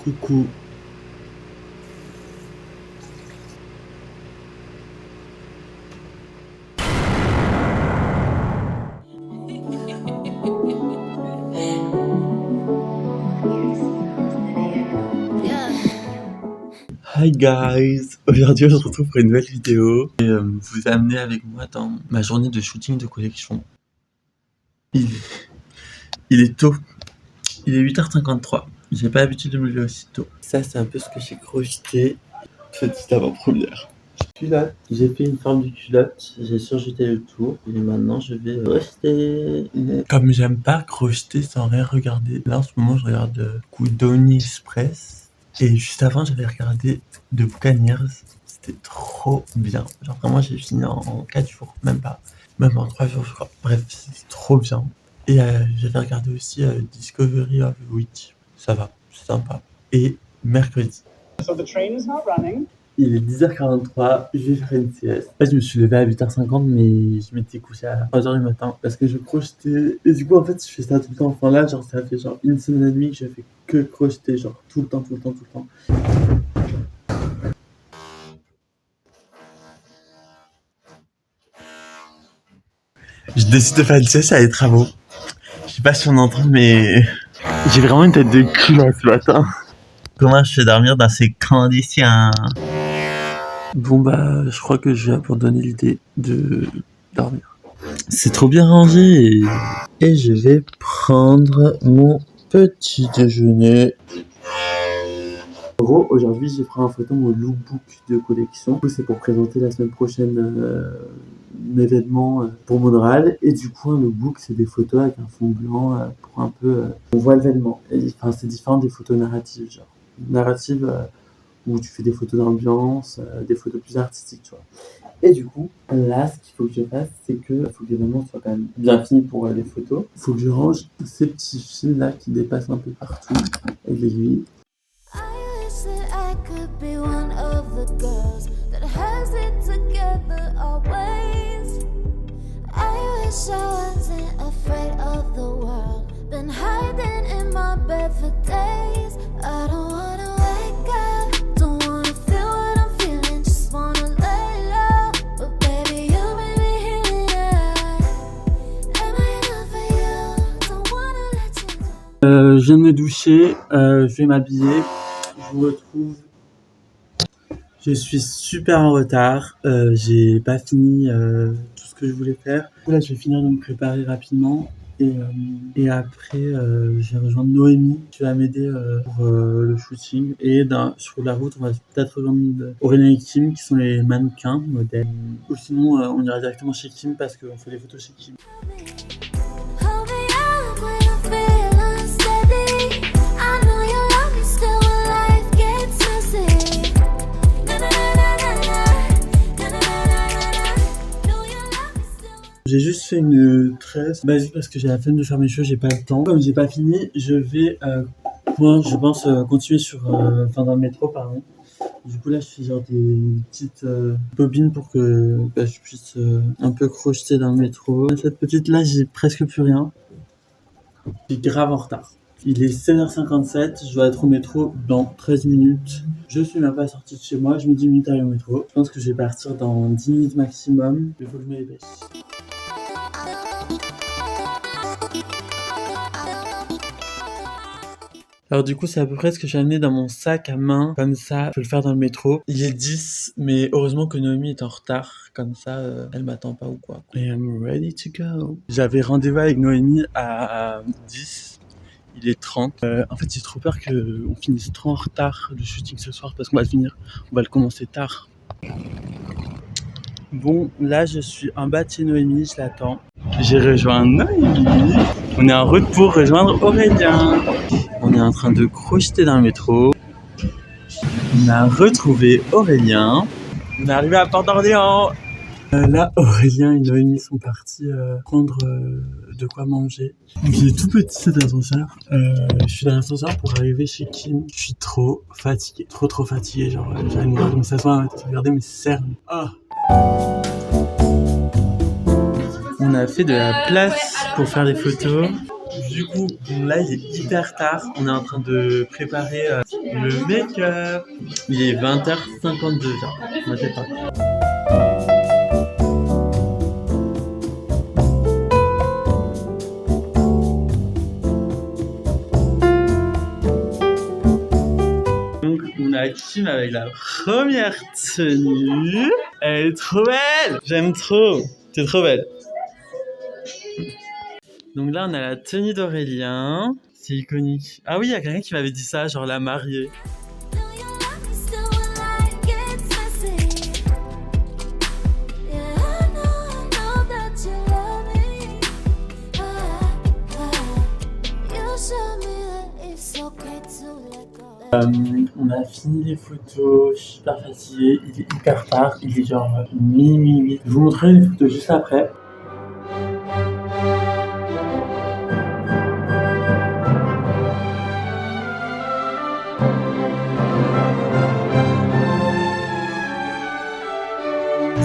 Coucou. Hi guys, aujourd'hui on se retrouve pour une nouvelle vidéo et vous amener avec moi dans ma journée de shooting de collection. Il est tôt, il est 8h53, j'ai pas l'habitude de me lever aussi tôt. Ça c'est un peu ce que j'ai crocheté, petite avant-première. Culotte, j'ai fait une forme de culotte, j'ai surjeté le tour et maintenant je vais crocheter. Comme j'aime pas crocheter sans rien regarder, là en ce moment je regarde Donny Express. Et juste avant, j'avais regardé The Buccaneers. C'était trop bien. Genre vraiment, j'ai fini en 4 jours, même pas. Même en 3 jours, je crois. Bref, c'était trop bien. Et j'avais regardé aussi Discovery of the Week. Ça va, c'est sympa. Et mercredi. So the train is not running. Il est 10h43, je vais faire une sieste. En fait, je me suis levé à 8h50, mais je m'étais couché à 3h du matin parce que je crochetais. Et du coup, en fait, je fais ça tout le temps. Enfin, là, genre, ça fait genre une semaine et demie que je fais que crocheter, genre tout le temps. Je décide de faire une sieste à les travaux. Je sais pas si on entend, mais j'ai vraiment une tête de cul là ce matin. Comment je fais dormir dans ces conditions? Bon bah, je crois que je vais abandonner l'idée de dormir. C'est trop bien rangé. Et je vais prendre mon petit déjeuner. En gros, aujourd'hui, j'ai pris en photo mon lookbook de collection. C'est pour présenter la semaine prochaine un événement pour Monréal. Et du coup, un lookbook, c'est des photos avec un fond blanc pour un peu... on voit l'événement. Enfin, c'est différent des photos narratives, genre. Narratives où tu fais des photos d'ambiance, des photos plus artistiques, tu vois. Et du coup, là, ce qu'il faut que je fasse, c'est que faut que l'événement soit quand même bien fini pour les photos. Il faut que je range ces petits fils là qui dépassent un peu partout avec l'aiguille. Je viens de me doucher, je vais m'habiller, je vous retrouve. Je suis super en retard, j'ai pas fini tout ce que je voulais faire. Là, je vais finir de me préparer rapidement et après, je vais rejoindre Noémie qui va m'aider pour le shooting. Et sur la route, on va peut-être rejoindre Aurélien et Kim qui sont les mannequins, modèles. Ou sinon, on ira directement chez Kim parce qu'on fait les photos chez Kim. J'ai juste fait une tresse basique parce que j'ai la flemme de faire mes cheveux, j'ai pas le temps. Comme j'ai pas fini, je vais, je pense, continuer dans le métro, pardon. Du coup là, je fais genre des petites bobines pour que je puisse un peu crocheter dans le métro. Cette petite là, j'ai presque plus rien. Je suis grave en retard. Il est 16h57, je dois être au métro dans 13 minutes. Je suis même pas sorti de chez moi, je mets 10 minutes à aller au métro. Je pense que je vais partir dans 10 minutes maximum. Il faut que je me dépêche. Alors du coup, c'est à peu près ce que j'ai amené dans mon sac à main. Comme ça, je peux le faire dans le métro. Il est 10, mais heureusement que Noémie est en retard. Comme ça, elle m'attend pas ou quoi. I am ready to go. J'avais rendez-vous avec Noémie à 10. Il est 30. En fait, j'ai trop peur qu'on finisse trop en retard le shooting ce soir parce qu'on va le commencer tard. Bon, là, je suis en bas de chez Noémie, je l'attends. J'ai rejoint Noémie. On est en route pour rejoindre Aurélien. On est en train de crocheter dans le métro. On a retrouvé Aurélien. On est arrivé à Port d'Orléans. Là, Aurélien et Noémie sont partis prendre de quoi manger. Il est tout petit cet ascenseur. Je suis dans l'ascenseur pour arriver chez Kim. Je suis trop fatigué. Trop fatigué. Genre, j'arrive pas de s'asseoir, regardez mes cernes. Ah. On a fait de la place pour faire des photos. Du coup, bon, là il est hyper tard, on est en train de préparer le make-up. Il est 20h52 genre, moi c'est pas. Donc on a Kim avec la première tenue. Elle est trop belle, j'aime trop, t'es trop belle. Donc là on a la tenue d'Aurélien, c'est iconique. Ah oui, il y a quelqu'un qui m'avait dit ça, genre la mariée. On a fini les photos, je suis super fatigué, il est hyper tard, il est genre minuit. Je vous montrerai les photos juste après.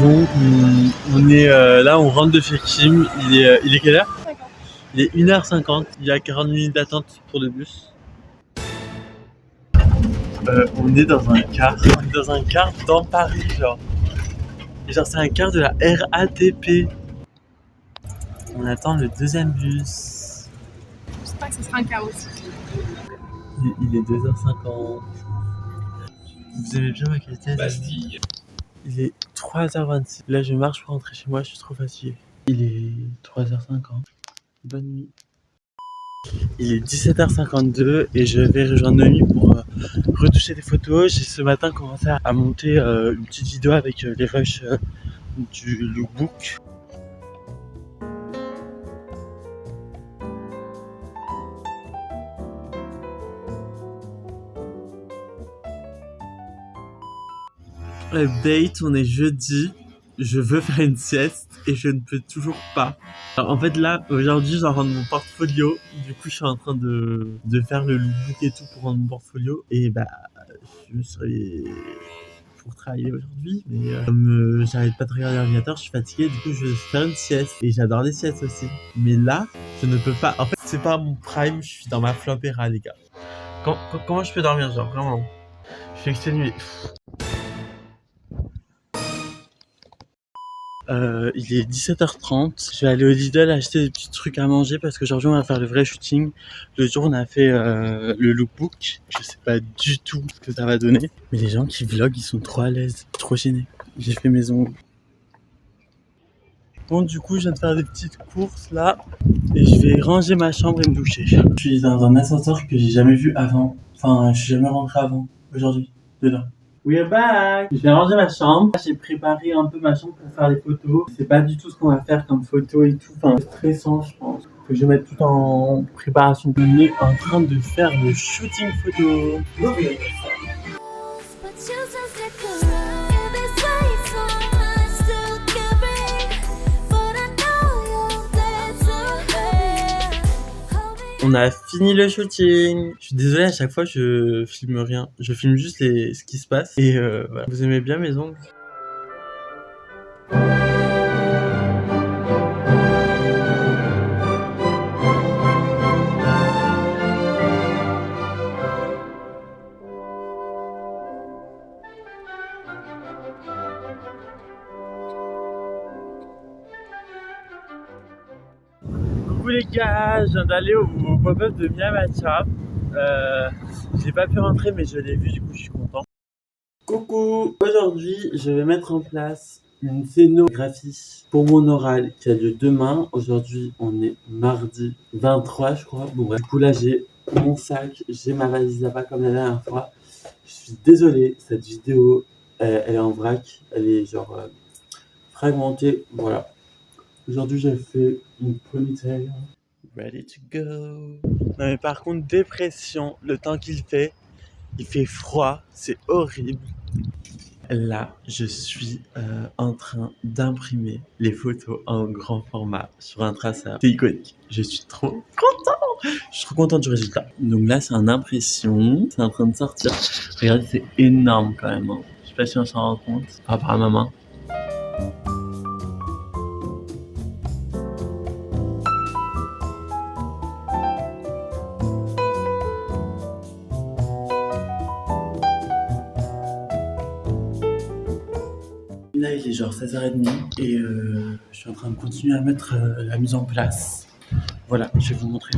Donc on est là, on rentre de chez Kim, il est quelle heure? 50. Il est 1h50, il y a 40 minutes d'attente pour le bus. On est dans un car, dans Paris genre. Et genre c'est un car de la RATP. On attend le deuxième bus. J'espère que ce sera un car aussi. Il est 2h50. Vous aimez bien ma qualité? Bastille. Il est 3h26. Là je marche pour rentrer chez moi, je suis trop fatigué. Il est 3h50. Bonne nuit. Il est 17h52 et je vais rejoindre Noémie pour retoucher des photos. J'ai ce matin commencé à monter une petite vidéo avec les rushs du lookbook. Update, on est jeudi. Je veux faire une sieste et je ne peux toujours pas. Alors, en fait là, aujourd'hui, j'en rends mon portfolio. Du coup, je suis en train de faire le lookbook et tout pour rendre mon portfolio. Et bah, je me serais pour travailler aujourd'hui. Mais comme j'arrête pas de regarder l'ordinateur, je suis fatigué. Du coup, je vais faire une sieste. Et j'adore les siestes aussi. Mais là, je ne peux pas. En fait, c'est pas mon prime. Je suis dans ma flopéra, les gars. Comment je peux dormir, genre, vraiment? Je suis exténué. Il est 17h30. Je vais aller au Lidl acheter des petits trucs à manger parce qu'aujourd'hui on va faire le vrai shooting. Le jour on a fait le lookbook. Je sais pas du tout ce que ça va donner. Mais les gens qui vloguent ils sont trop à l'aise, trop gênés. J'ai fait mes ongles. Bon du coup je viens de faire des petites courses là. Et je vais ranger ma chambre et me doucher. Je suis dans un ascenseur que j'ai jamais vu avant. Enfin je suis jamais rentré avant. Aujourd'hui, dedans. We're back! Je vais ranger ma chambre. J'ai préparé un peu ma chambre pour faire les photos. C'est pas du tout ce qu'on va faire comme photo et tout. Enfin, c'est stressant, je pense. Faut que je mette tout en préparation. On est en train de faire le shooting photo. On a fini le shooting. Je suis désolé, à chaque fois je filme rien. Je filme juste ce qui se passe. Et voilà. Vous aimez bien mes ongles? Coucou les gars, je viens d'aller au pop-up de Mia Matcha. J'ai pas pu rentrer mais je l'ai vu, du coup je suis content. Coucou! Aujourd'hui je vais mettre en place une scénographie pour mon oral qui a lieu demain. Aujourd'hui on est mardi 23 je crois. Bon bref, du coup là j'ai mon sac, j'ai ma valise là-bas comme la dernière fois. Je suis désolé, cette vidéo elle est en vrac, elle est genre fragmentée, voilà. Aujourd'hui, j'ai fait une ponytail. Ready to go. Non mais par contre, dépression, le temps qu'il fait, il fait froid, c'est horrible. Là, je suis en train d'imprimer les photos en grand format sur un traceur. C'est iconique. Je suis trop content. Je suis trop content du résultat. Donc là, c'est en impression. C'est en train de sortir. Regardez, c'est énorme quand même. Hein. Je sais pas si on s'en rend compte par rapport à ma main. est genre 16h30 et je suis en train de continuer à mettre la mise en place. Voilà, je vais vous montrer.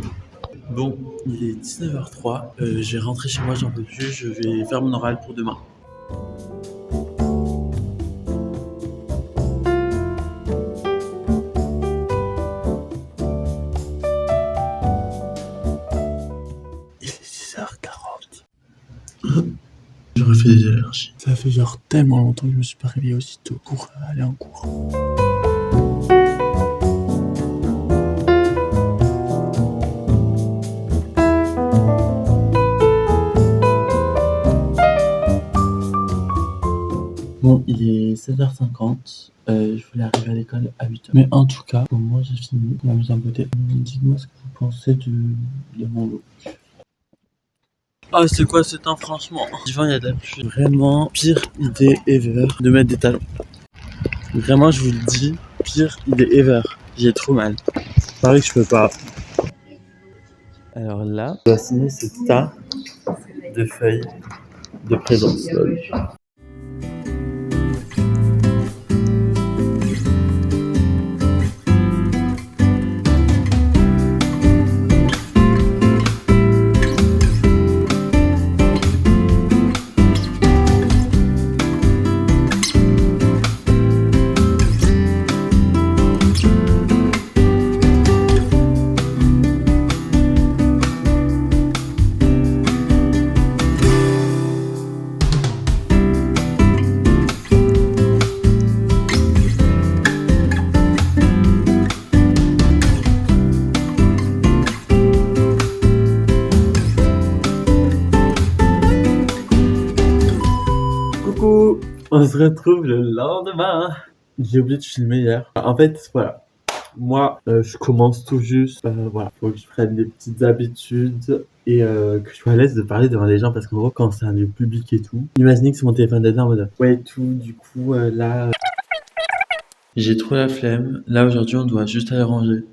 Bon, il est 19h03, je vais rentrer chez moi, j'en peux plus, je vais faire mon oral pour demain. Il est 6h40. J'aurais fait des allergies. Ça fait genre tellement longtemps que je me suis pas réveillé aussitôt pour aller en cours. Bon, il est 16h50, je voulais arriver à l'école à 8h. Mais en tout cas, au moins j'ai fini ma mise en beauté. Dites-moi ce que vous pensez de mon look. Ah, c'est quoi ce temps, franchement? Divan, il y a de la pluie. Vraiment, pire idée ever de mettre des talons. Vraiment, je vous le dis, pire idée ever. J'ai trop mal. Pareil que je peux pas. Alors là, je dois signer ce tas de feuilles de présence. On se retrouve le lendemain. J'ai oublié de filmer hier. En fait, voilà. Moi, je commence tout juste. Voilà, faut que je prenne des petites habitudes et que je sois à l'aise de parler devant les gens parce qu'en gros, quand c'est un lieu public et tout, imaginez que c'est mon téléphone d'adresse en mode ouais, tout. Du coup, là, j'ai trop la flemme. Là, aujourd'hui, on doit juste aller ranger.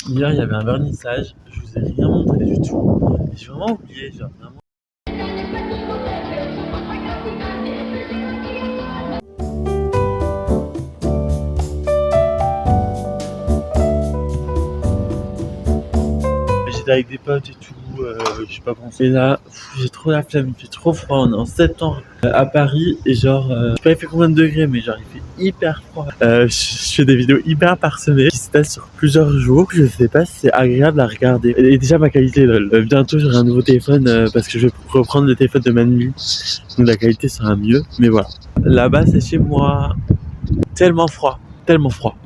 Hier, il y avait un vernissage. Je vous ai rien montré du tout. J'ai vraiment oublié, genre vraiment. J'étais avec des potes et tout, je sais pas pensé. Et là, j'ai trop la flemme, il fait trop froid, on est en septembre à Paris et genre, je sais pas il fait combien de degrés, mais genre il fait hyper froid. Je fais des vidéos hyper parsemées qui se passent sur plusieurs jours, je sais pas si c'est agréable à regarder. Et déjà ma qualité, bientôt j'aurai un nouveau téléphone parce que je vais reprendre le téléphone de Manu, donc la qualité sera mieux, mais voilà. Là-bas c'est chez moi, tellement froid, tellement froid.